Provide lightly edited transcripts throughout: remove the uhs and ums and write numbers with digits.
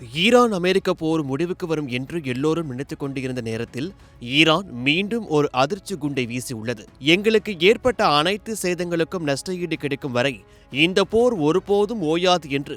Iran அமெரிக்க போர் முடிவுக்கு வரும் என்று எல்லோரும் நினைத்துக் கொண்டிருந்த நேரத்தில் ஈரான் மீண்டும் ஒரு அதிர்ச்சி குண்டை வீசியுள்ளது. எங்களுக்கு ஏற்பட்ட அனைத்து சேதங்களுக்கும் நஷ்டஈடு கிடைக்கும் வரை இந்த போர் ஒருபோதும் ஓயாது என்று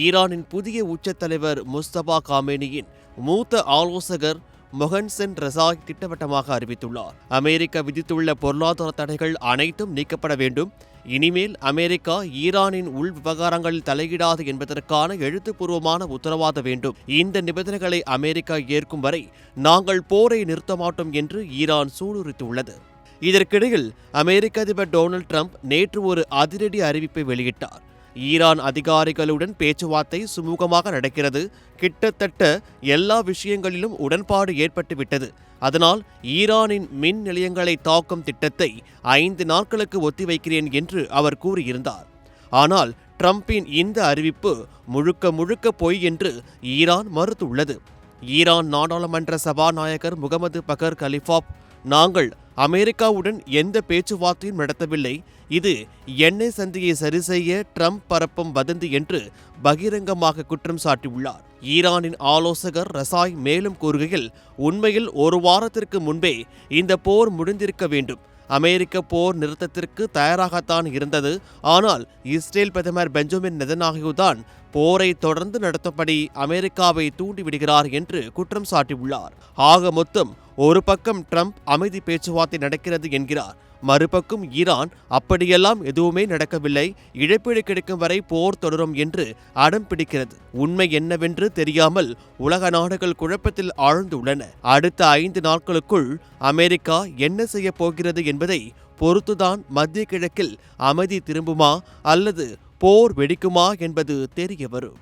ஈரானின் புதிய உச்ச தலைவர் முஸ்தபா காமேனியின் மூத்த ஆலோசகர் மொஹன்சென் ரசாய் திட்டவட்டமாக அறிவித்துள்ளார். அமெரிக்கா விதித்துள்ள பொருளாதார தடைகள் அனைத்தும் நீக்கப்பட வேண்டும். இனிமேல் அமெரிக்கா ஈரானின் உள் விவகாரங்களில் தலையிடாது என்பதற்கான எழுத்துப்பூர்வமான உத்தரவாதம் வேண்டும். இந்த நிபந்தனைகளை அமெரிக்கா ஏற்கும் வரை நாங்கள் போரை நிறுத்த மாட்டோம் என்று ஈரான் சூளுரைத்துள்ளது. இதற்கிடையில் அமெரிக்க அதிபர் டொனால்ட் ட்ரம்ப் நேற்று ஒரு அதிரடி அறிவிப்பை வெளியிட்டார். ஈரான் அதிகாரிகளுடன் பேச்சுவார்த்தை சுமூகமாக நடக்கிறது. கிட்டத்தட்ட எல்லா விஷயங்களிலும் உடன்பாடு ஏற்பட்டுவிட்டது. அதனால் ஈரானின் மின் நிலையங்களை தாக்கும் திட்டத்தை 5 நாட்களுக்கு ஒத்திவைக்கிறேன் என்று அவர் கூறியிருந்தார். ஆனால் ட்ரம்பின் இந்த அறிவிப்பு முழுக்க முழுக்க பொய் என்று ஈரான் மறுத்துள்ளது. ஈரான் நாடாளுமன்ற சபாநாயகர் முகமது பகர் கலிஃபாப், நாங்கள் அமெரிக்காவுடன் எந்த பேச்சுவார்த்தையும் நடத்தவில்லை, இது எண்ணெய் சந்தையை சரிசெய்ய ட்ரம்ப் பரப்பும் வதந்தி என்று பகிரங்கமாக குற்றம் சாட்டியுள்ளார். ஈரானின் ஆலோசகர் ரசாய் மேலும் கூறுகையில், உண்மையில் ஒரு வாரத்திற்கு முன்பே இந்த போர் முடிந்திருக்க வேண்டும். அமெரிக்க போர் நிறுத்தத்திற்கு தயாராகத்தான் இருந்தது. ஆனால் இஸ்ரேல் பிரதமர் பெஞ்சமின் நெதன்யாகு தான் போரை தொடர்ந்து நடத்தும்படி அமெரிக்காவை தூண்டிவிடுகிறார் என்று குற்றம் சாட்டியுள்ளார். ஆக மொத்தம் ஒரு பக்கம் ட்ரம்ப் அமைதி பேச்சுவார்த்தை நடக்கிறது என்கிறார், மறுபக்கம் ஈரான் அப்படியெல்லாம் எதுவுமே நடக்கவில்லை, இழப்பீடு கிடைக்கும் வரை போர் தொடரும் என்று அடம் பிடிக்கிறது. உண்மை என்னவென்று தெரியாமல் உலக நாடுகள் குழப்பத்தில் ஆழ்ந்துள்ளன. அடுத்த 5 நாட்களுக்குள் அமெரிக்கா என்ன செய்ய போகிறது என்பதை பொறுத்துதான் மத்திய கிழக்கில் அமைதி திரும்புமா அல்லது போர் வெடிக்குமா என்பது தெரிய வரும்.